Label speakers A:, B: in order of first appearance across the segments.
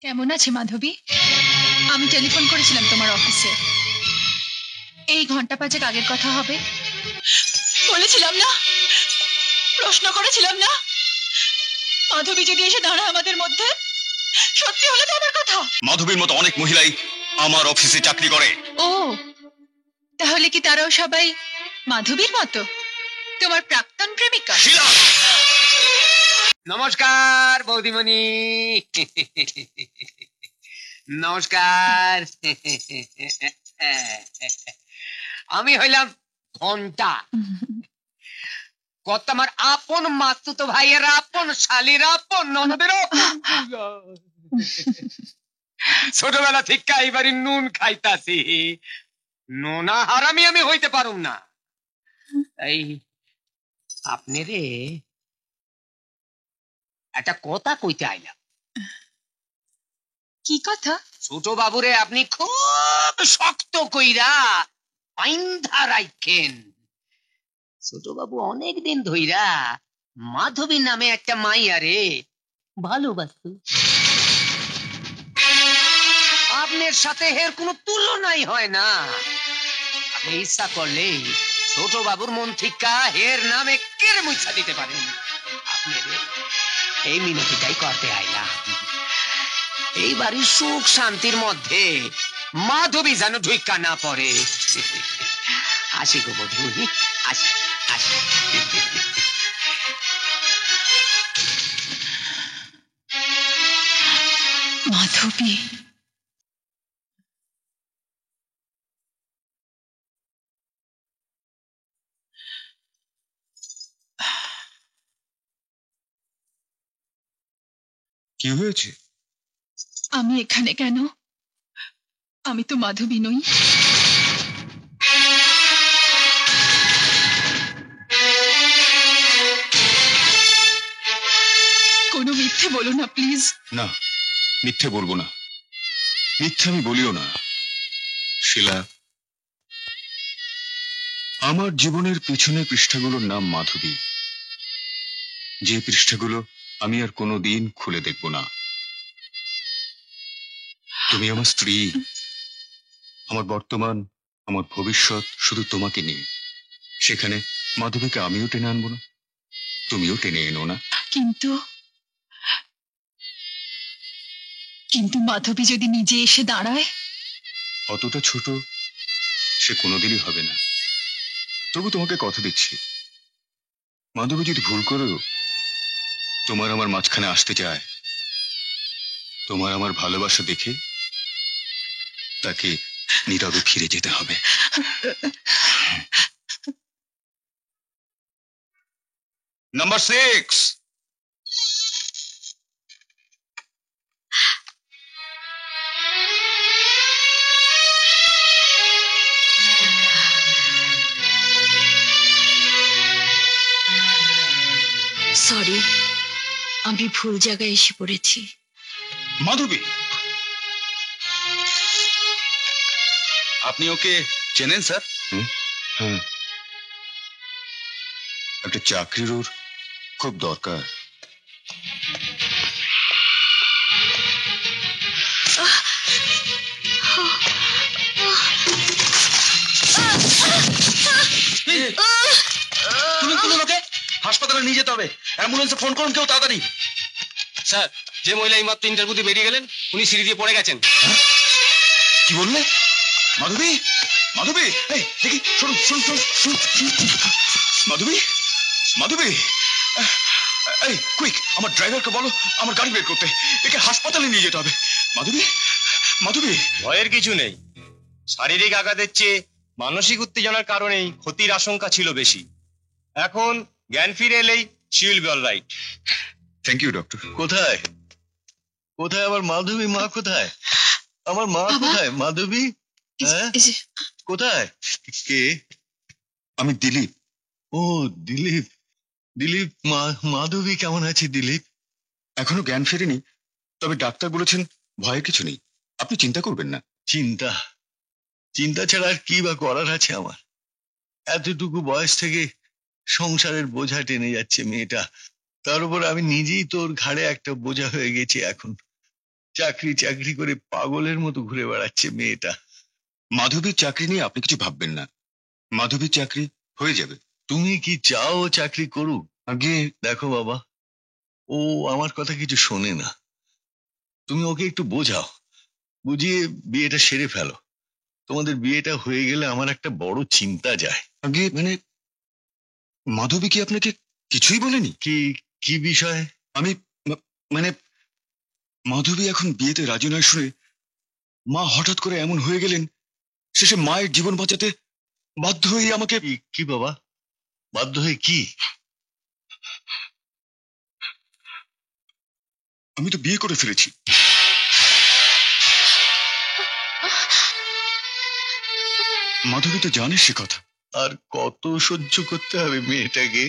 A: কেমন আছে মাধবী? আমি টেলিফোন করেছিলাম তোমার অফিসে, এই ঘন্টা পাঁচেক আগের কথা হবে। বলেছিলাম না, প্রশ্ন করেছিলাম না, মাধবী যদি এসে দাঁড়ায় আমাদের মধ্যে, সত্যি হলে তো আমার কথা।
B: মাধবীর মতো অনেক মহিলাই আমার অফিসে চাকরি করে।
A: ও, তাহলে কি তারাও সবাই মাধবীর মতো তোমার প্রাক্তন প্রেমিকা?
C: নমস্কার বৌদিমণি, নমস্কার। আমি হইলাম ঘন্টা, কত আমার আপন মাতুতো ভাইয়ের আপন শালির আপন ননদের। ছোটবেলা থেকে এবারে নুন খাইতাছি, নোনা হারামি আমি হইতে পারুম না। তাই আপনি রে একটা কথা কইতে আইলাম।
A: কি কথা?
C: ছোট বাবুরে আপনি খুব শক্ত কইরা বাইন্ধা রাখেন। ছোট বাবু অনেকদিন ধইরা মাধবী নামে একটা মাইয়ারে ভালোবাসতো। আপনার সাথে এর কোনো তুলনাই হয় না। আপনি ইচ্ছা করলে ছোট বাবুর মন থেকে এর নামে কেড়ে মুছা দিতে পারেন। আপনি এই মিনতিটাই করতে আইলাম। এই বাড়ির সুখ শান্তির মধ্যে মাধবী যেন ঢুইকা না পড়ে। আসি গো বধূ, আসি আসি।
A: মাধবী,
B: কি হয়েছে?
A: আমি এখানে কেন? আমি তো মাধবী নই। কোনো মিথ্যে বলো না প্লিজ।
B: না, মিথ্যে বলবো না, মিথ্যে আমি বলিও না। শিলা, আমার জীবনের পিছনের পৃষ্ঠাগুলোর নাম মাধবী, যে পৃষ্ঠাগুলো আমি আর কোনোদিন খুলে দেখব না। তুমি আমার স্ত্রী, আমার বর্তমান, আমার ভবিষ্যৎ শুধু তোমাকে নিয়ে। সেখানে মাধবীকে আমিও টেনে আনবো না, তুমিও টেনে এনো না।
A: কিন্তু কিন্তু মাধবী যদি নিজে এসে দাঁড়ায়?
B: অতটা ছোট সে কোনোদিনই হবে না। তবু তোমাকে কথা দিচ্ছি, মাধবী যদি ভুল করেও তোমার আমার মাঝখানে আসতে চায়, তোমার আমার ভালোবাসা দেখে তাকে নীরবে ফিরে যেতে হবে। নাম্বার 6।
A: সরি, আমি ভুল জায়গায় এসে পড়েছি।
B: মাধবী, আপনি ওকে চেনেন স্যার? হ্যাঁ, একটা চাকরির ওর খুব দরকার। হাসপাতালে নিয়ে যেতে হবে, অ্যাম্বুলেন্সে ফোন করুন কেউ তাড়াতাড়ি।
C: স্যার, যে মহিলা এই মাত্র ইন্টারভিউ দিয়ে বেরিয়ে গেলেন, উনি সিঁড়ি দিয়ে পড়ে গেছেন।
B: কি বললে? মাধবী, মাধবী, এই দেখি, শুনুন শুনুন শুনুন শুনুন। মাধবী, মাধবী, এই কুইক, আমার ড্রাইভারকে বলো আমার গাড়ি বের করতে, একে হাসপাতালে নিয়ে যেতে হবে। মাধবী, মাধবী।
D: ভয়ের কিছু নেই, শারীরিক আঘাতের চেয়ে মানসিক উত্তেজনার কারণেই ক্ষতির আশঙ্কা ছিল বেশি। এখন জ্ঞান ফিরে এলেই she will be alright.
B: Thank you doctor.
E: কোথায় কোথায় আমার মাধবী মা? কোথায় আমার মা? কোথায় মাধবী? হ্যাঁ, কোথায়? কে?
B: আমি দিলীপ।
E: ও দিলীপ, দিলীপ। মাধবী কেমন আছে দিলীপ?
B: এখনো জ্ঞান ফেরেনি, তবে ডাক্তার বলেছেন ভয়ের কিছু নেই, আপনি চিন্তা করবেন না।
E: চিন্তা চিন্তা ছাড়া আর কি বা করার আছে আমার? এতটুকু বয়স থেকে সংসারের বোঝা টেনে যাচ্ছে মেয়েটা, তার উপর আমি নিজেই তোর ঘাড়ে একটা বোঝা হয়ে গেছি এখন। চাকরি চাকরি করে পাগলের মতো ঘুরে বেড়াচ্ছে মেয়েটা।
B: মাধবীর চাকরি নিয়ে আপনি কিছু ভাববেন না, মাধবীর চাকরি হয়ে যাবে।
E: তুমি কি চাও ও চাকরি করুক?
B: আগে
E: দেখো বাবা, ও আমার কথা কিছু শোনে না। তুমি ওকে একটু বোঝাও, বুঝিয়ে বিয়েটা সেরে ফেলো। তোমাদের বিয়েটা হয়ে গেলে আমার একটা বড় চিন্তা যায়।
B: আগে মানে মাধবী কি আপনাকে কিছুই বলেনি?
E: কি কি বিষয়?
B: আমি মানে মাধবী এখন বিয়েতে রাজি নয় শুনে মা হঠাৎ করে এমন হয়ে গেলেন, শেষে মায়ের জীবন বাঁচাতে বাধ্য হয়ে আমাকে।
E: কি বাবা, বাধ্য হয়ে কি?
B: আমি তো বিয়ে করে ফেলেছি। মাধবী তো জানে সে কথা।
E: আর কত সহ্য করতে হবে মেয়েটাকে,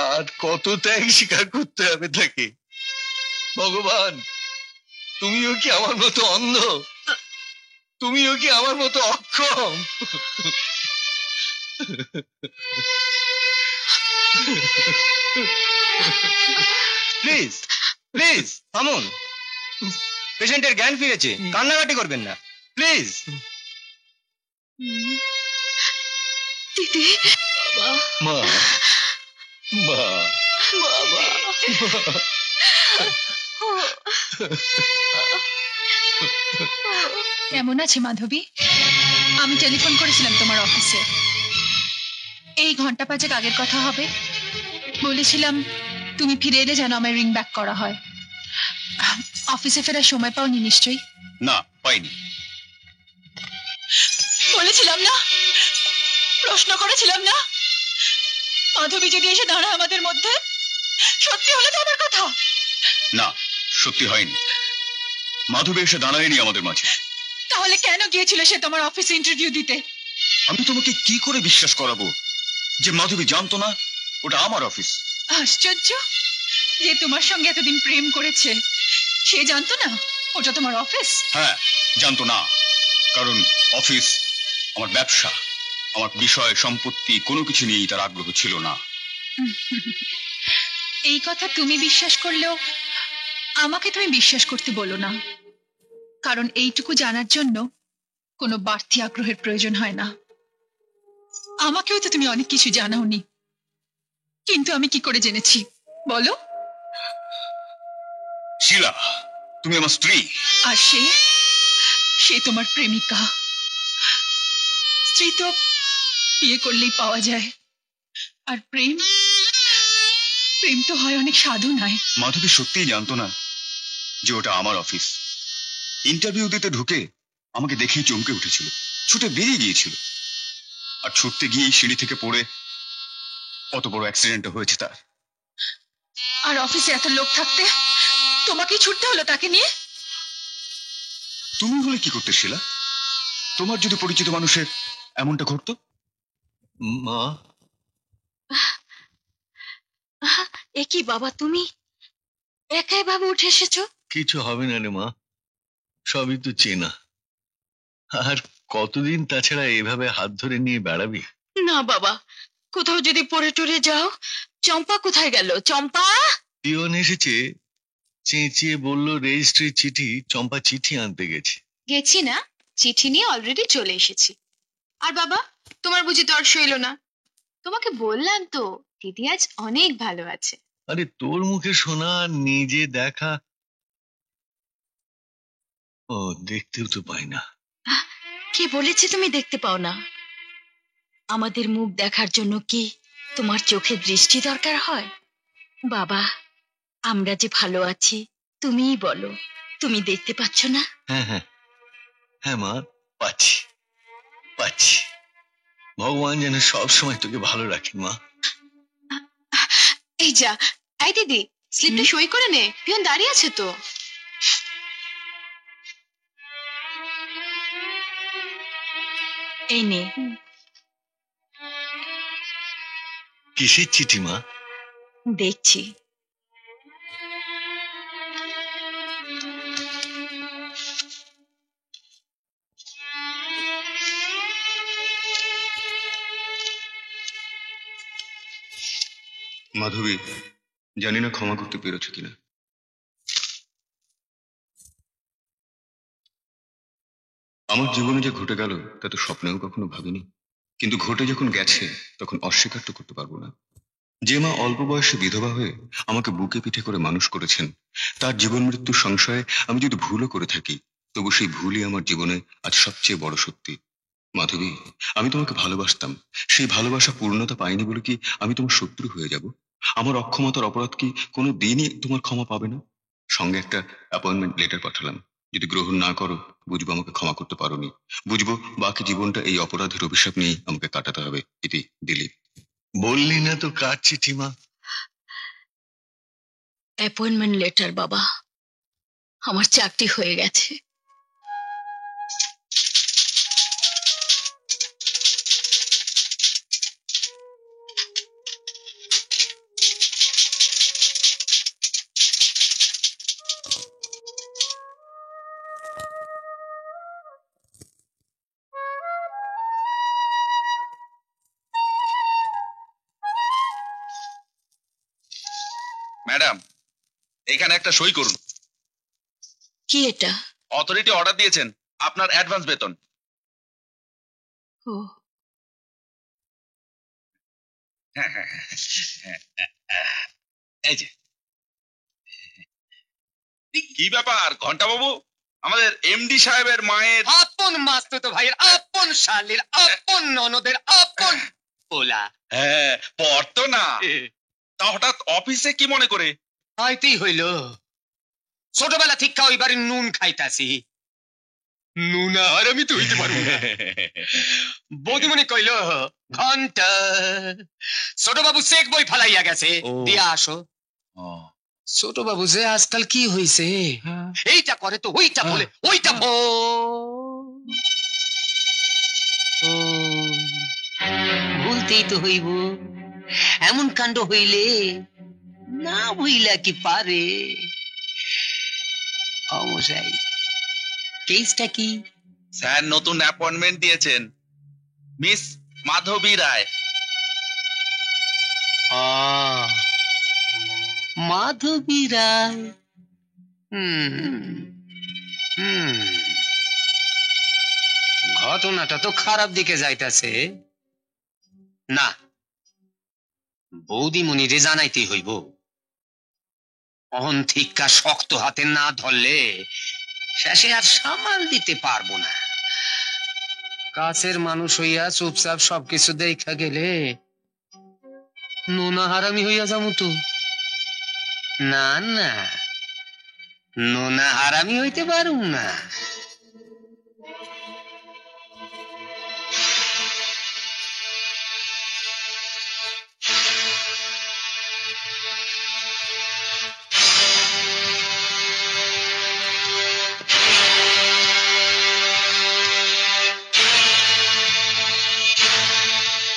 E: আর কত ত্যাগ স্বীকার করতে হবে তাকে। ভগবান, তুমিও কি আমার মতো অন্ধ? তুমিও কি আমার মতো অক্ষম?
D: প্লিজ প্লিজ থামুন, পেশেন্টের জ্ঞান ফিরেছে, কান্নাকাটি করবেন না প্লিজ।
A: দিদি,
E: মা, মা,
A: বাবা, কেমন আছে মাধবী? আমি টেলিফোন করেছিলাম তোমার অফিসে। এই ঘন্টা পাঁচেক আগের কথা হবে। বলেছিলাম তুমি ফিরে এলে যেন আমার রিং ব্যাক করা হয়। অফিসে ফেরার সময় পাওনি নিশ্চয়ই?
B: না, পাইনি।
A: বলেছিলাম না, প্রশ্ন করেছিলাম না, মাধবী যদি এসে দাঁড়ায় আমাদের মধ্যে, সত্যি হলো তো আমার কথা?
B: না, সত্যি হয়নি। মাধবী এসে দাঁড়ায়নি আমাদের মাঝে।
A: তাহলে কেন গিয়েছিল সে তোমার অফিসে ইন্টারভিউ দিতে?
B: আমি তোমাকে কি করে বিশ্বাস করাবো যে মাধবী জানতো না ওটা আমার অফিস?
A: আশ্চর্য, যে তোমার সঙ্গে এতদিন প্রেম করেছে সে জানতো না ওটা তোমার অফিস?
B: হ্যাঁ, জানতো না, কারণ অফিস আমার ব্যবসা, আমার বিষয় সম্পত্তি কোনো কিছু নিয়েই তার আগ্রহ ছিল না।
A: এই কথা তুমি বিশ্বাস করলেও আমাকে তুমি বিশ্বাস করতে বলো না, কারণ এইটুকু জানার জন্য কোনো বাড়তি আগ্রহের প্রয়োজন হয় না। আমাকেও তো তুমি অনেক কিছু জানাওনি, কিন্তু আমি কি করে জেনেছি বলো?
B: শিলা, তুমি আমার স্ত্রী।
A: আর সে তোমার প্রেমিকা। স্ত্রী তো বিয়ে করলেই পাওয়া যায়, আর প্রেম প্রেম তো হয় অনেক সাধনায়।
B: মাধবী সত্যিই জানতো না যে ওটা আমার অফিস। ইন্টারভিউ দিতে ঢুকে আমাকে দেখেই চমকে উঠেছিল, ছুটে বেরিয়ে গিয়েছিল। আর ছুটতে গিয়েই সিঁড়ি থেকে পড়ে কত বড় অ্যাক্সিডেন্ট হয়েছে তার।
A: আর অফিসে এত লোক থাকতে তোমাকেই ছুটতে হলো তাকে নিয়ে?
B: তুমি হলে কি করতে শিলা? তোমার যদি পরিচিত মানুষের এমনটা ঘটতো?
E: মা,
A: এ কি বাবা, তুমি একাই ভাবে উঠে এসেছো?
E: কিছু হবে না রে মা, সবই তো চেনা। আর কতদিন তাছাড়া এভাবে হাত ধরে নিয়ে বেড়াবি?
A: না বাবা, কোথাও যদি পড়ে টরে যাও। চম্পা কোথায় গেল? চম্পা!
E: পিয়ন এসেছে, চেঁচিয়ে বলল রেজিস্ট্রির চিঠি। চম্পা চিঠি আনতে গেছে।
F: গেছি না, চিঠি নিয়ে অলরেডি চলে এসেছি। আর বাবা, তোমার বুঝি তর সইল না? তোমাকে বললাম তো দিদি আজ অনেক ভালো আছে।
E: আরে তোর মুখে শোনা আর নিজে দেখা, ও দেখতেও তো পাই না।
A: কি বলেছে তুমি দেখতে পাও না? আমাদের মুখ দেখার জন্য কি তোমার চোখে দৃষ্টি দরকার হয়? বাবা, আমরা যে ভালো আছি তুমিই বলো, তুমি দেখতে পাচ্ছ না?
E: হ্যাঁ হ্যাঁ হ্যাঁ মা, পাচ্ছি পাচ্ছি। ভগবান যেন সব সময় তোকে ভালো রাখেন মা।
F: এই যা, এই দিদি স্লিপটা সই করে নে, পিয়ন দাঁড়িয়ে আছে তো।
A: এই নে।
E: কিসের চিঠি মা?
A: দেখছি।
B: মাধবী, জানি না ক্ষমা করতে পেরেছো কিনা। আমার জীবনে যে ঘটে গেল তা তো স্বপ্নেও কখনো ভাবিনি, কিন্তু ঘটে যখন গেছে তখন অস্বীকার তো করতে পারবো না। যে মা অল্প বয়সে বিধবা হয়ে আমাকে বুকে পিঠে করে মানুষ করেছেন, তার জীবন মৃত্যুর সংশয়ে আমি যদি ভুলও করে থাকি, তবু সেই ভুলই আমার জীবনে আজ সবচেয়ে বড় সত্যি। মাধবী, আমি তোমাকে ভালোবাসতাম, সেই ভালোবাসা পূর্ণতা পাইনি বলে কি আমি তোমার শত্রু হয়ে যাব? আমার অক্ষমতার অপরাধ কি কোনো দিনই তোমার ক্ষমা পাবে না? সঙ্গে একটা অ্যাপয়েন্টমেন্ট লেটার পাঠালাম, যদি গ্রহণ না করো বুঝবো আমাকে ক্ষমা করতে পারোনি, বুঝবো বাকি জীবনটা এই অপরাধের অভিশাপ নিয়েই আমাকে কাটাতে হবে। ইতি, দিলীপ।
E: বললি না তো কার চিঠি মা?
A: অ্যাপয়েন্টমেন্ট লেটার বাবা, আমার চাকরি হয়ে গেছে।
G: ম্যাডাম, এখানে একটা সই করুন।
A: কি এটা?
G: অথরিটি অর্ডার দিয়েছেন আপনার অ্যাডভান্স বেতন।
A: ও,
G: এই যে। কি ব্যাপার ঘন্টা বাবু, আমাদের এমডি সাহেবের মায়ের
C: আপন মাস্তুতো ভাইয়ের, আপন শালীর, আপন ননদের, আপন পোলা।
G: হ্যাঁ পর তো না, তা হঠাৎ অফিসে কি মনে করে?
C: হয়তেই হইল, ছোটবেলা থেকে ওই বাড়ির নুন খাইতাছি, নুন আর আমি তো হইতে পারবো না। বৌদিমণি কইল, ঘন্টা ছোট বাবু চেক বই ফালাইয়া গেছে,
G: ও।
C: দিয়া আসো। ছোট বাবু যে আজকাল কি হইছে, এইটা করে তো ওইটা বলে, ওইটা ভুলতেই তো হইব। এমন কাণ্ড হইলে না হইলা কি পারে? অমশাই, কেসটা কি?
G: স্যার নতুন অ্যাপয়েন্টমেন্ট দিয়েছেন, মিস মাধবী রায়।
C: মাধবী রায়। ঘটনাটা তো খারাপ দিকে যাইতাছে। না, বৌদিমণিরে জানাইতেই হইব। অহন্থিকা শক্ত হাতে না ধরলে শেষে আর সামাল দিতে পারবো না। কাছের মানুষ হইয়া চুপচাপ সবকিছু দেখা গেলে নোনা হারামি হইয়া যাবো তো। না না, নোনা হারামি হইতে পারুম না।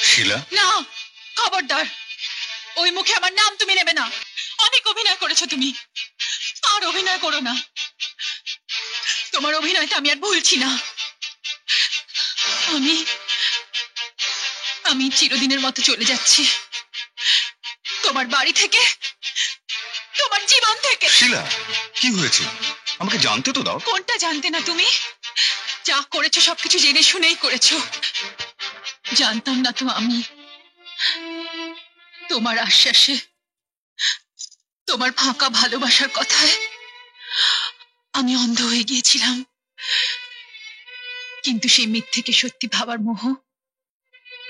B: শিলা,
A: না, খবরদার, ওই মুখে আমার নাম তুমি নেবে না। অনেক অভিনয় করেছো তুমি, আর অভিনয় করো না। তোমার অভিনয়টা আমি আর ভুলছি না। আমি আমি চিরদিনের মতো চলে যাচ্ছি তোমার বাড়ি থেকে, তোমার জীবন থেকে।
B: শিলা, কি হয়েছে আমাকে জানতে তো দাও।
A: কোনটা জানতে না তুমি? যা করেছো সবকিছু জেনে শুনেই করেছো। জানতাম না তো আমি, তোমার আশ্বাসে, তোমার ফাঁকা ভালোবাসার কথায় আমি অন্ধ হয়ে গিয়েছিলাম। কিন্তু সেই মিথ্যেকে সত্যি ভাবার মোহ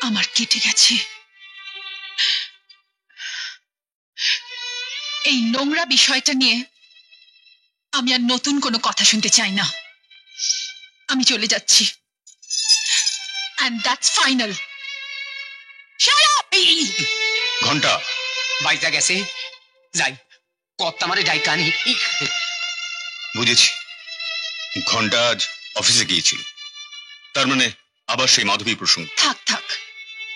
A: আমার কেটে গেছে। এই নোংরা বিষয়টা নিয়ে আমি আর নতুন কোনো কথা শুনতে চাই না। আমি চলে যাচ্ছি, and that's final. Shut up!
B: ঘন্টা,
C: বাইজা গেছে, যাই কত্তা মারে যাই কানি।
B: বুঝেছি, ঘন্টা আজ অফিসে গিয়েছিল, তার মানে আবার সেই মাধবী প্রসঙ্গ।
A: থাক থাক,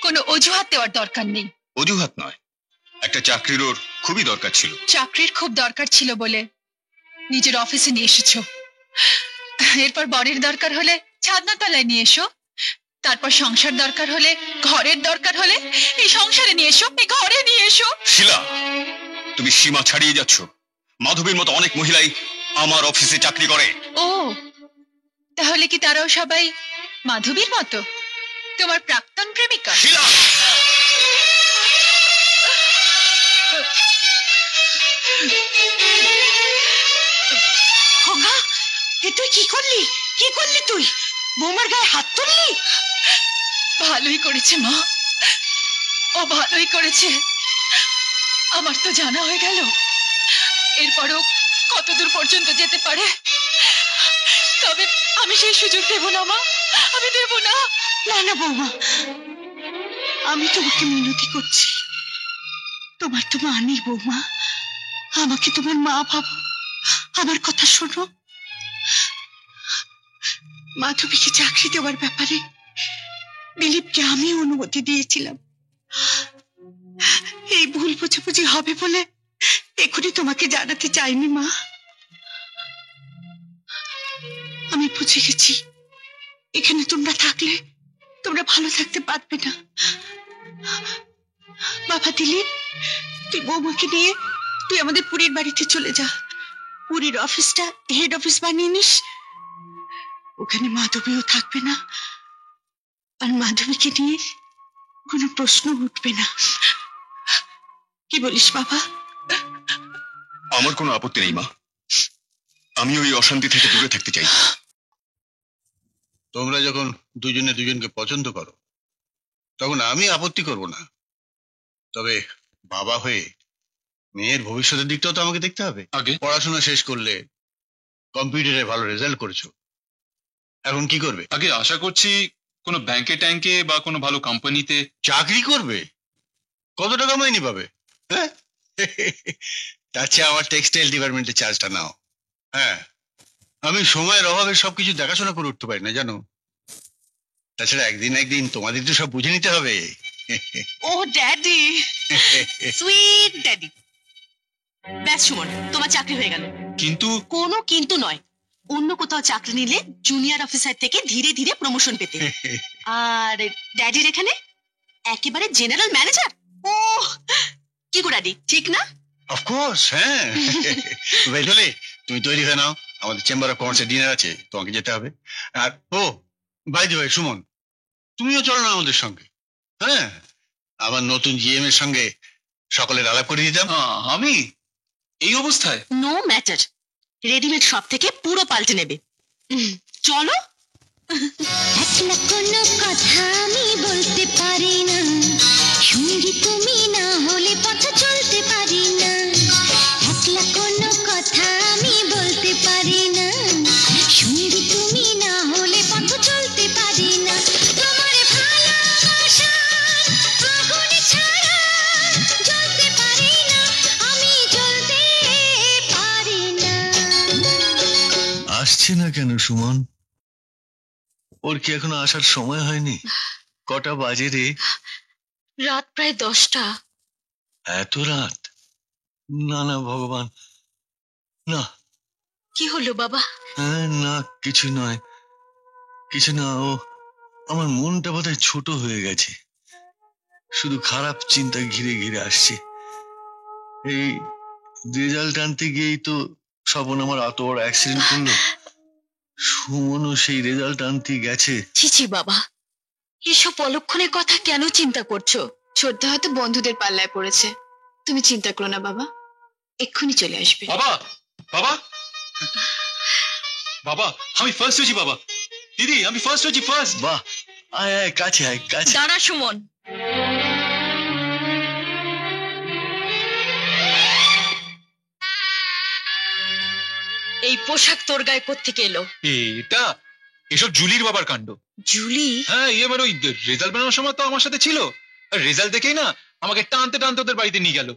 A: কোনো অজুহাত দেওয়ার দরকার নেই।
B: অজুহাত নয়, একটা চাকরির ওর খুবই দরকার ছিল।
A: চাকরির খুব দরকার ছিল বলে নিজের অফিসে নিয়ে এসেছো, এরপর বরের দরকার হলে ছাদনা তলায় নিয়ে এসো, তারপর সংসার দরকার হলে, ঘরের দরকার হলে এই সংসারে নিয়ে এসো, এই ঘরে নিয়ে এসো।
B: শিলা, তুমি সীমা ছাড়িয়ে যাচ্ছ। মাধবীর মতো অনেক মহিলাই আমার অফিসে চাকরি করে।
A: ও, তাহলে কি তারাও সবাই মাধবীর মতো তোমার প্রাক্তন প্রেমিকা?
E: শিলা!
A: খোকা, এ তুই কি করলি? কি করলি তুই? বৌমার গায়ে হাত তুললি? ভালোই করেছে মা, ও ভালোই করেছে। আমার তো জানা হয়ে গেল, এরপরও কতদূর পর্যন্ত যেতে পারে। তবে আমি সেই সুযোগ দেব না মা, আমি দেব না। না না বৌমা, আমি তোমাকে মিনতি করছি, তোমার তো মা নেই বৌমা, আমাকে তোমার মা ভাবো, আমার কথা শোনো। মাধবীকে চাকরি দেওয়ার ব্যাপারে দিলীপকে আমি অনুমতি দিয়েছিলাম। এই ভুল বোঝাবুঝি হবে বলে এখনই তোমাকে জানাতে চাইনি মা। আমি বুঝে গেছি এখানে তোমরা থাকলে তোমরা ভালো থাকতে পারবে না। বাবা দিলীপ, তুই বৌমাকে নিয়ে তুই আমাদের পুরীর বাড়িতে চলে যা। পুরীর অফিসটা হেড অফিস বানিয়ে নিস, ওখানে মাধবীও থাকবে না, আর মাধবীকে নিয়ে কোনো প্রশ্ন উঠবে না। কি বলিস বাবা?
B: আমার কোনো আপত্তি নেই মা, আমি ওই অশান্তি থেকে দূরে থাকতে চাই।
E: তোমরা যখন দুজনে দুজনকে পছন্দ করো তখন আমি আপত্তি করব না, তবে বাবা হয়ে মেয়ের ভবিষ্যতের দিকটাও তো আমাকে দেখতে হবে।
G: আগে
E: পড়াশোনা শেষ করলে, কম্পিউটারে ভালো রেজাল্ট করেছো, এখন কি করবে?
G: আগে আশা করছি কোনো ব্যাংকে ট্যাঙ্কে বা কোনো ভালো কোম্পানিতে।
E: চাকরি করবে? কত টাকা মাইনে পাবে? হ্যাঁ, তার চেয়ে আমার টেক্সটাইল ডিপার্টমেন্টের চার্জটা নাও। হ্যাঁ, আমি সময়ের অভাবে সবকিছু দেখাশোনা করে উঠতে পারি না জানো। তাছাড়া একদিন একদিন তোমাদের তো সব বুঝে নিতে হবে।
H: ও ড্যাডি, সুইট ড্যাডি। ব্যাস সুমন, তোমার চাকরি হয়ে গেল।
G: কিন্তু
H: কোনো কিন্তু নয়, অন্য কোথাও চাকরি নিলে জুনিয়র অফিসার থেকে ধীরে ধীরে প্রমোশন পেতে। আর ড্যাডির এখানে একেবারে জেনারেল ম্যানেজার। ও কি গো ড্যাডি, ঠিক না?
E: অফকোর্স, হ্যাঁ। বেজলে তুমি তৈরি হয়ে নাও, আমাদের চেম্বার অফ কমার্সের ডিনার আছে, তোমাকে যেতে হবে। আর ও বাই দ্য ওয়ে সুমন, তুমিও চলো না আমাদের সঙ্গে। হ্যাঁ, আমার নতুন জিএম এর সঙ্গে সকলের আলাপ করে দিতাম।
G: আমি এই অবস্থায়?
H: নো ম্যাটার, রেডিমেড শপ থেকে পুরো পাল্টে নেবে। চলো।
I: একলা কোনো কথা আমি বলতে পারি না, সঙ্গী তুমি না হলে পথ চলতে পারি না। একলা কোনো কথা আমি বলতে পারি না, সঙ্গী তুমি না হলে পথ চলতে পারি না। তোমার ভালোবাসার আগুন ছাড়া জ্বলতে পারি না, আমি জ্বলতে পারি না।
E: আসছে না কেন সুমন? ওর কি এখনো আসার সময় হয়নি? কটা বাজে রে?
H: রাত প্রায় 10টা।
E: এত রাত? না না ভগবান, না।
H: কি হলো বাবা?
E: হ্যাঁ, না কিছু নয়, কিছু না। ও আমার মনটা বোধহয় ছোট হয়ে গেছে, শুধু খারাপ চিন্তা ঘিরে ঘিরে আসছে। এই রেজাল্ট আনতে গিয়েই তো স্বপন আমার এত বড় অ্যাক্সিডেন্ট করলো। সুমনও সেই রেজাল্ট আনতে গেছে।
F: ছি বাবা, এসব অলক্ষণের কথা কেন চিন্তা করছো? শ্রদ্ধা হয়তো বন্ধুদের পাল্লায় পড়েছে, তুমি চিন্তা করো না বাবা, এক্ষুনি চলে আসবে।
G: বাবা, বাবা, বাবা, আমি ফার্স্ট হয়েছি বাবা। দিদি, আমি ফার্স্ট হয়েছি, ফার্স্ট।
E: বাহ, আয় আয় কাছে, আয় কাছে।
H: দাঁড়া সুমন, এই পোশাক তোর গায়ে কোত্থেকে এলো?
G: এটা এসব জুলির বাবার কাণ্ড।
H: জুলি?
G: হ্যাঁ, এবার ওই রেজাল্ট বানানোর সময় তো আমার সাথে ছিল, আর রেজাল্ট দেখেই না আমাকে টানতে টানতে ওদের বাড়িতে নিয়ে গেল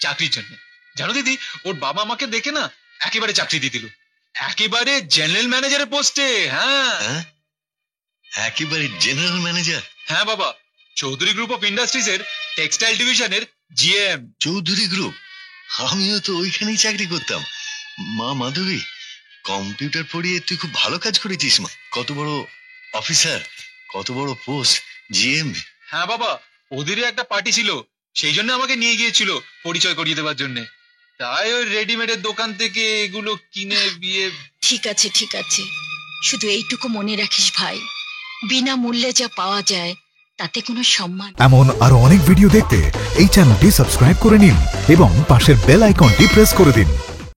G: চাকরির জন্য। জানো দিদি, ওর বাবা আমাকে দেখে না একেবারে চাকরি দিয়ে দিল, একেবারে জেনারেল ম্যানেজারের পোস্টে। হ্যাঁ,
E: একেবারে জেনারেল ম্যানেজার?
G: হ্যাঁ বাবা, চৌধুরী গ্রুপ অফ ইন্ডাস্ট্রিজ এর টেক্সটাইল ডিভিশনের জিএম।
E: চৌধুরী গ্রুপ? আমিও তো ওইখানেই চাকরি করতাম। মা মাধবী, কম্পিউটার পড়িয়ে তুই খুব ভালো কাজ করেছিস মা। কত বড় অফিসার, কত বড় পোস্ট, জিএম।
G: হ্যাঁ বাবা, ওদেরই একটা পার্টি ছিল, সেই জন্য আমাকে নিয়ে গিয়েছিল পরিচয় করিয়ে দেওয়ার জন্য। তাই ওই রেডিমেডের দোকান থেকে এগুলো কিনে বিয়ে।
H: ঠিক আছে ঠিক আছে,
J: শুধু এইটুকু মনে রাখিস ভাই, বিনা মূল্যে যা পাওয়া যায় তাতে কোনো সম্মান।
K: এমন আরো অনেক ভিডিও দেখতে এই চ্যানেলটি সাবস্ক্রাইব করে নিন এবং পাশের বেল আইকনটি প্রেস করে দিন।